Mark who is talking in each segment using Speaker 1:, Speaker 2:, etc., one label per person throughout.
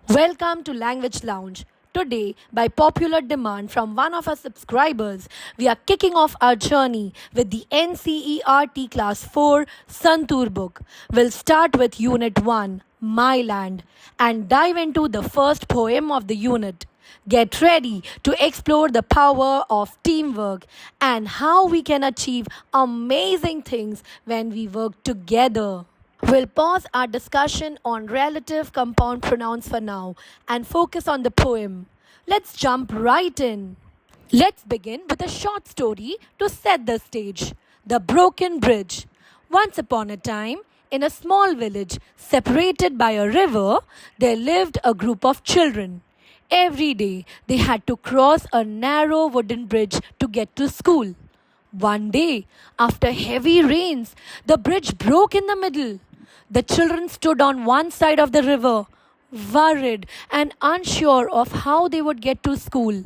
Speaker 1: Welcome to Language Lounge. Today, by popular demand from one of our subscribers, we are kicking off our journey with the NCERT Class 4 Santoor book. We'll start with Unit 1, My Land, and dive into the first poem of the unit. Get ready to explore the power of teamwork and how we can achieve amazing things when we work together. We'll pause our discussion on relative compound pronouns for now and focus on the poem. Let's jump right in. Let's begin with a short story to set the stage. The Broken Bridge. Once upon a time, in a small village separated by a river, there lived a group of children. Every day, they had to cross a narrow wooden bridge to get to school. One day, after heavy rains, the bridge broke in the middle. The children stood on one side of the river, worried and unsure of how they would get to school.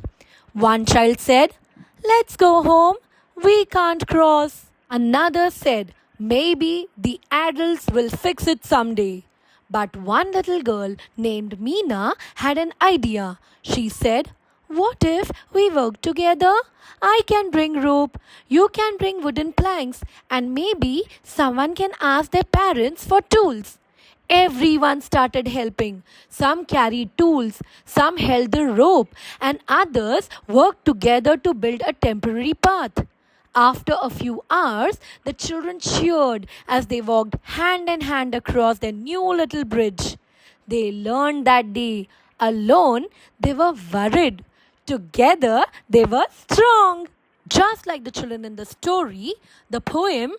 Speaker 1: One child said, "Let's go home. We can't cross." Another said, "Maybe the adults will fix it someday." But one little girl named Meena had an idea. She said, "What if we work together? I can bring rope, you can bring wooden planks, and maybe someone can ask their parents for tools." Everyone started helping. Some carried tools, some held the rope, and others worked together to build a temporary path. After a few hours, the children cheered as they walked hand in hand across their new little bridge. They learned that day. Alone, they were worried. Together, they were strong. Just like the children in the story, the poem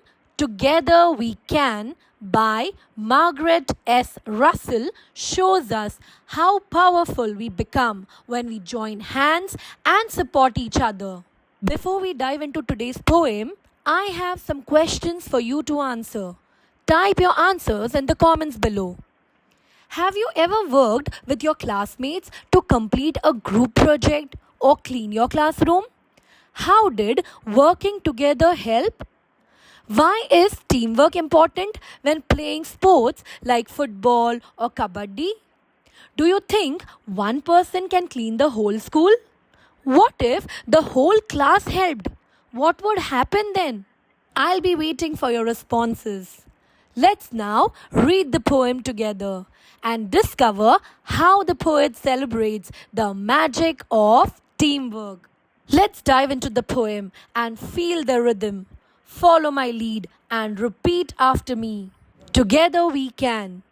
Speaker 1: Together We Can by Margaret S. Russell shows us how powerful we become when we join hands and support each other. Before we dive into today's poem, I have some questions for you to answer. Type your answers in the comments below. Have you ever worked with your classmates to complete a group project or clean your classroom? How did working together help? Why is teamwork important when playing sports like football or kabaddi? Do you think one person can clean the whole school? What if the whole class helped? What would happen then? I'll be waiting for your responses. Let's now read the poem together and discover how the poet celebrates the magic of teamwork. Let's dive into the poem and feel the rhythm. Follow my lead and repeat after me. Together we can.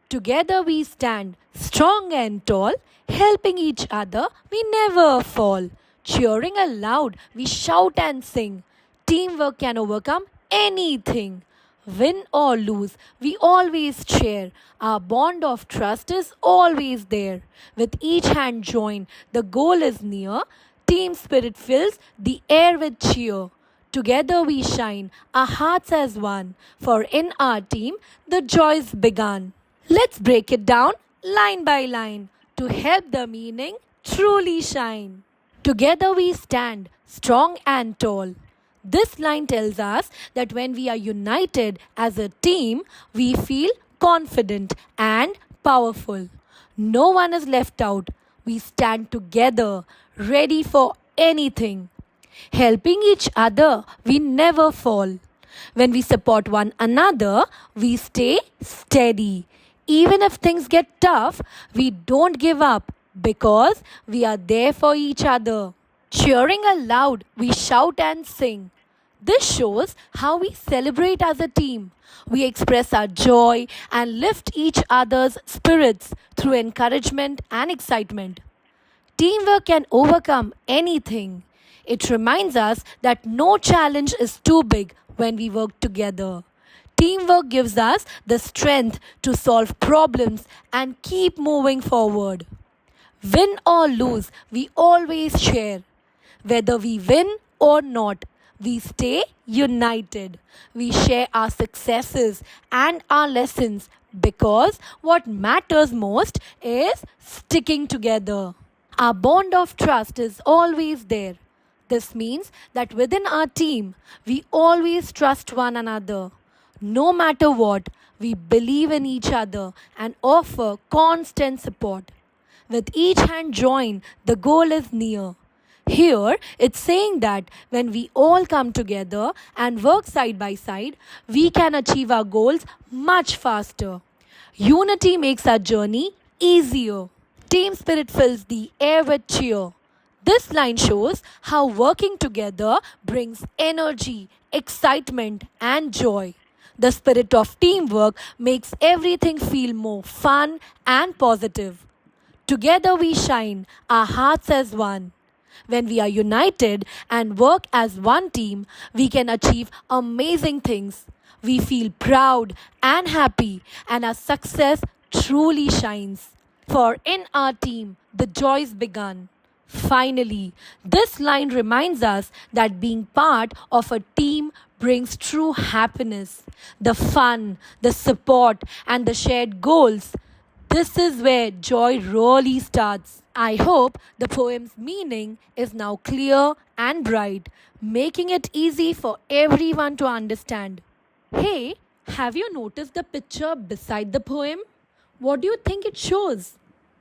Speaker 1: Together we stand, strong and tall, helping each other, we never fall. Cheering aloud, we shout and sing. Teamwork can overcome anything. Win or lose, we always cheer. Our bond of trust is always there. With each hand joined, the goal is near. Team spirit fills the air with cheer. Together we shine, our hearts as one. For in our team, the joys begun. Let's break it down line by line to help the meaning truly shine. Together we stand, strong and tall. This line tells us that when we are united as a team, we feel confident and powerful. No one is left out. We stand together, ready for anything. Helping each other, we never fall. When we support one another, we stay steady. Even if things get tough, we don't give up because we are there for each other. Cheering aloud, we shout and sing. This shows how we celebrate as a team. We express our joy and lift each other's spirits through encouragement and excitement. Teamwork can overcome anything. It reminds us that no challenge is too big when we work together. Teamwork gives us the strength to solve problems and keep moving forward. Win or lose, we always share. Whether we win or not, we stay united. We share our successes and our lessons because what matters most is sticking together. Our bond of trust is always there. This means that within our team, we always trust one another. No matter what, we believe in each other and offer constant support. With each hand joined, the goal is near. Here, it's saying that when we all come together and work side by side, we can achieve our goals much faster. Unity makes our journey easier. Team spirit fills the air with cheer. This line shows how working together brings energy, excitement, and joy. The spirit of teamwork makes everything feel more fun and positive. Together we shine, our hearts as one. When we are united and work as one team, we can achieve amazing things. We feel proud and happy, and our success truly shines. For in our team, the joys begun. Finally, this line reminds us that being part of a team brings true happiness. The fun, the support, and the shared goals. This is where joy really starts. I hope the poem's meaning is now clear and bright, making it easy for everyone to understand. Hey, have you noticed the picture beside the poem? What do you think it shows?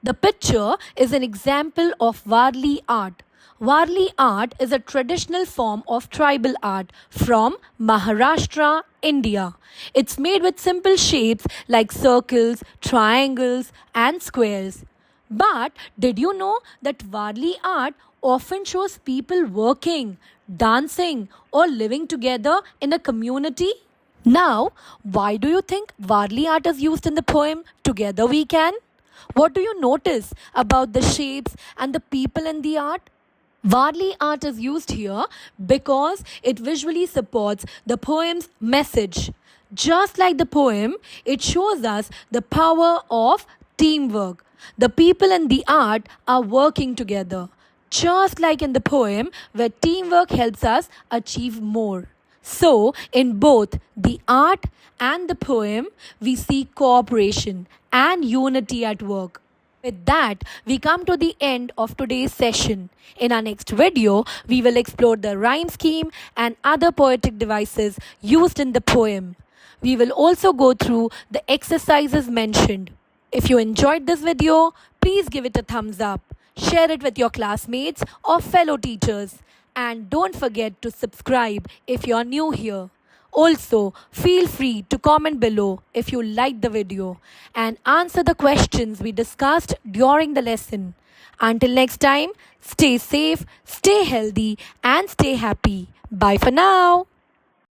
Speaker 1: The picture is an example of Varli art. Varli art is a traditional form of tribal art from Maharashtra, India. It's made with simple shapes like circles, triangles, and squares. But did you know that Varli art often shows people working, dancing, or living together in a community? Now, why do you think Varli art is used in the poem Together We Can? What do you notice about the shapes and the people in the art? Varli art is used here because it visually supports the poem's message. Just like the poem, it shows us the power of teamwork. The people in the art are working together, just like in the poem, where teamwork helps us achieve more. So, in both the art and the poem, we see cooperation and unity at work. With that, we come to the end of today's session. In our next video, we will explore the rhyme scheme and other poetic devices used in the poem. We will also go through the exercises mentioned. If you enjoyed this video, please give it a thumbs up, share it with your classmates or fellow teachers, and don't forget to subscribe if you are new here. Also, feel free to comment below if you liked the video and answer the questions we discussed during the lesson. Until next time, stay safe, stay healthy, and stay happy. Bye for now.